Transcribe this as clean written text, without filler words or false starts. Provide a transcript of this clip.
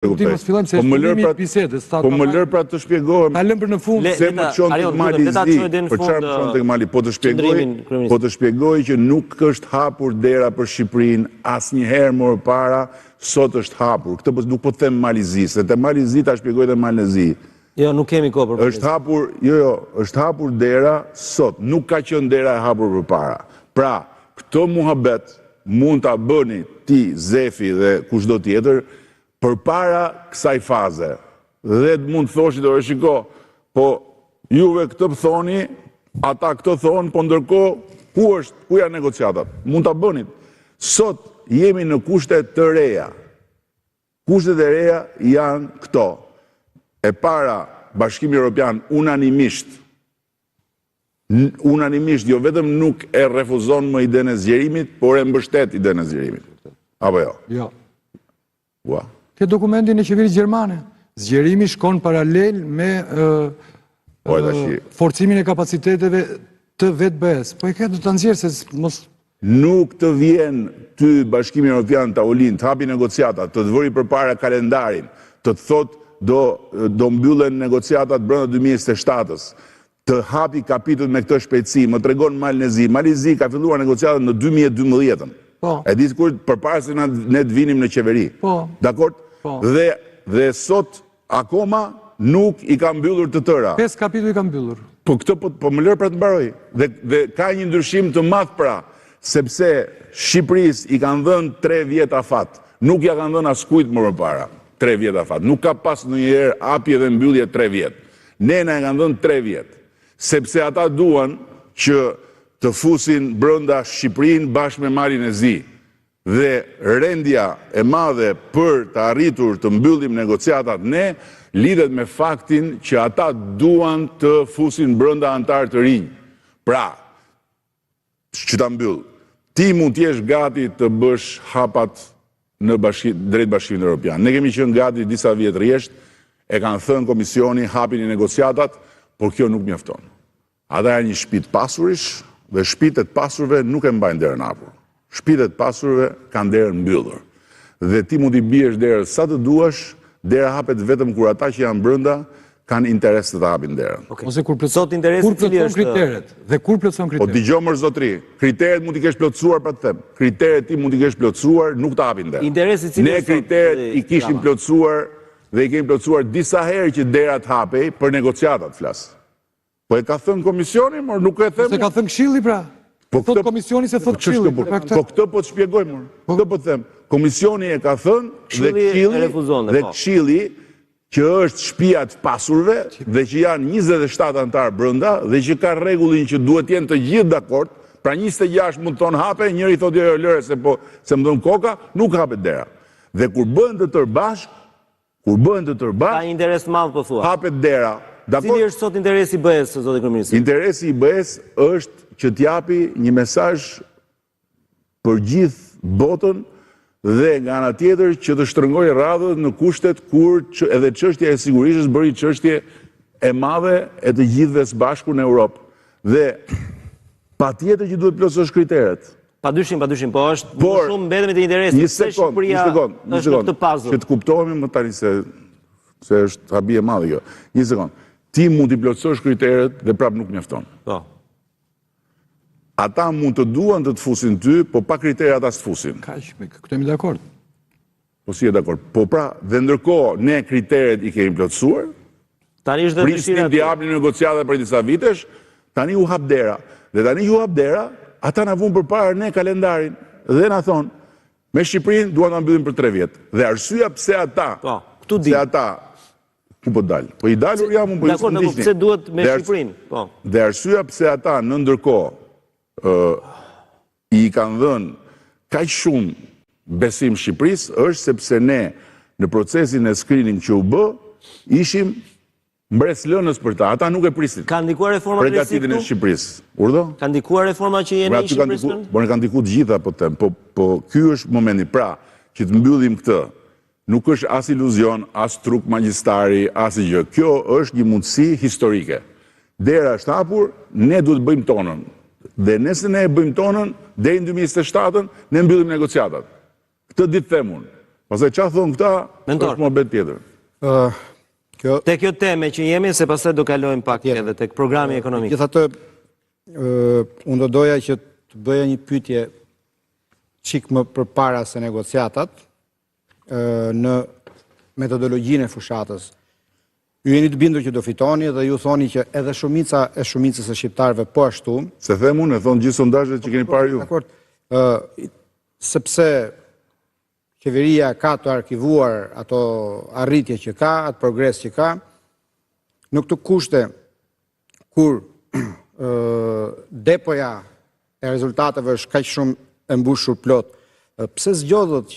Ti mos fillojmë se është fillimi i bisedës. Po më lër pra të shpjegohem. Ta lëm për në fund. Se më çon tek Mali Zi. Për çfarë më çon tek Mali? Po të shpjegoj që nuk është hapur dera për Shqipërinë asnjëherë më parë, sot është hapur. Këtë nuk po them Mali Zi, se te Mali Zi ta shpjegoj te Mali Zi. Jo, nuk kemi kohë për. Është hapur, është hapur dera sot. Nuk ka qenë dera e hapur përpara. Pra, këtë muhabet mund ta bëni ti, Zefi dhe kushdo tjetër për para kësaj faze. Dhe mund të thoshit, shiko, po juve këtë thoni, ata këtë thonë, po ndërkohë, ku janë negociatat? Mund të bënit. Sot jemi në kushtet të reja. Kushtet e reja janë këto. E para, Bashkimi Evropian unanimisht, jo vetëm nuk e refuzon më idenë e zgjerimit, por e mbështet idenë e zgjerimit. Apo jo? Jo. Ua. Ke dokumentin e qeverisë gjermane. Zgjerimi shkon paralel me forcimin e kapaciteteve të vetë BE-s. Po e ke të nxjerrë se mos... Nuk të vjen ty Bashkimi Evropian tavolin, të hapi negociata, të të vëri përpara kalendarin, të të thot do mbyllen negociatat brenda 2027-s, të hapi kapitut me këtë shpejtësi, më tregon Mali Zi. Mali Zi ka filluar negociatat në 2012-ën. E ditë kur përpara se ne të vinim në qeveri. Dakord? Dhe sot akoma nuk i ka mbyllur të tëra. 5 kapitull i ka mbyllur. Po këtë po më lër pra të mbaroj. Dhe ka një ndryshim të madh pra, sepse Shqipërisë i kanë dhënë 3 vjet afat. Nuk ja kanë dhënë askujt më përpara 3 vjet afat. Nuk ka pas ndonjëherë hapje dhe mbyllje 3 vjet. Ne na e kanë dhënë 3 vjet. Sepse ata duan që të fusin brenda Shqipërinë bashkë me Malin e Zi. Dhe rendja e madhe për të arritur të mbyllim negociatat ne, lidhet me faktin që ata duan të fusin brenda antar të rinj. Pra, që ta mbyll, ti mund t'jesh gati të bësh hapat në drejt Bashkimit Evropian. Ne kemi qenë gati disa vjet rresht, e kanë thënë komisioni hapin i negociatat, por kjo nuk mjafton. Ata janë një shtëpi të pasurish, dhe shtëpitë të pasurve nuk e mbajnë derën hapur. Shtëpitë të pasurve kanë derën mbyllur. Dhe ti mund t'i biesh derën sa të duash, dera hapet vetëm kur ata që janë brenda kanë interes të ta hapin derën. Ose kur plotson kriteret. Dhe kur plotson kriteret. Po dëgjoj më zotri, kriteret mund t'i kesh plotësuar pa të them. Kriteret ti mund t'i kesh plotësuar, nuk ta hapin derën. Ne kriteret i kishim plotësuar dhe i kemi plotësuar disa herë që derat hapej për negociatat flas. Po e ka thënë komisioni, por nuk e them. Se ka thënë Këshilli pra. Thot komisioni se thot Këshilli. Po këtë po të shpjegoj më. Këtë po të them. Komisioni e ka thënë dhe Këshilli që është shtëpia të pasurve dhe që janë 27 antar brenda dhe që ka rregullin që duhet jenë të gjithë dakord. Pra 26 mund të thonë hape, njëri thotë jo lëre se më dhon koka, nuk hapet dera. Dhe kur bëhen të tërë bashkë, ka interes të madh po thua. Hapet dera. Cili është sot interesi i BE-s, zoti kryeminist? Interesi i BE-s është që t'japi një mesazh për gjithë botën dhe nga ana tjetër që të shtrëngojë radhët në kushtet kur edhe çështja e sigurisë bëri çështje e madhe e të gjithëve së bashku në Europë. Dhe patjetër që duhet plotësosh kriteret. Padyshim, po është më shumë mbetemi te interesi se Shqipëria është në këtë puzzle. Që të kuptohemi më tani se është habi e madhe kjo. Një sekond. Ti mund t'i plotësosh kriteret dhe prap nuk mjafton. Po. Ata mund të duan të të fusin ty, po pa kritere ata s'të fusin. Kaq, këtë jemi dakord. Po si e dakord. Po pra, dhe ndërkohë ne kriteret i kemi plotësuar. Tani është prisnin t'i hapnin negociata për disa vitesh, tani u hap dera. Dhe tani u hap dera, ata na vun përpara ne kalendarin dhe na thon, me Shqipërinë duan ta mbyllim për 3 vjet. Dhe arsyeja pse ata, pse ata ku po dal? Po i dalur jam unë po i ndiqni. Pse duhet me Shqipërinë? Po. Dhe arsyeja pse ata në ndërkohë i kanë dhënë kaq shumë besim Shqipërisë është sepse ne në procesin e screening që u bë ishim mbres lënës për ta. Ata nuk e prisnin. Ka ndikuar reforma përgatitjen e Shqipërisë. Urdhë? Ka ndikuar reforma që jeni në Shqipëri? Po ne kanë ndikuar të gjitha po them. Po ky është momenti. Pra, që të mbyllim këtë. Nuk është as iluzion, as truk magjistari, as gjë. Kjo është një mundësi historike. Dera është hapur, ne duhet bëjmë tonën. Dhe nëse ne e bëjmë tonën, deri në 2027-ën, ne mbyllim negociatat. Këtë ditë them unë. Pastaj çfarë thon këta, është mohabet tjetër. Te kjo teme që jemi, se pastaj do kalojmë pak edhe tek programi ekonomik. Gjithatë, unë do doja që të bëja një pyetje çik më përpara se negociatat në metodologjinë e fushatës. Ju jeni të bindur që do fitoni dhe ju thoni që edhe shumica e shumicës së shqiptarëve po ashtu. Se them unë, e thon gjithë sondazhet që keni parë ju. Dakor. Sepse qeveria ka të arkivuar ato arritje që ka, atë progres që ka, në këto kushte kur depoja e rezultateve është kaq shumë e mbushur plot, pse zgjodhet që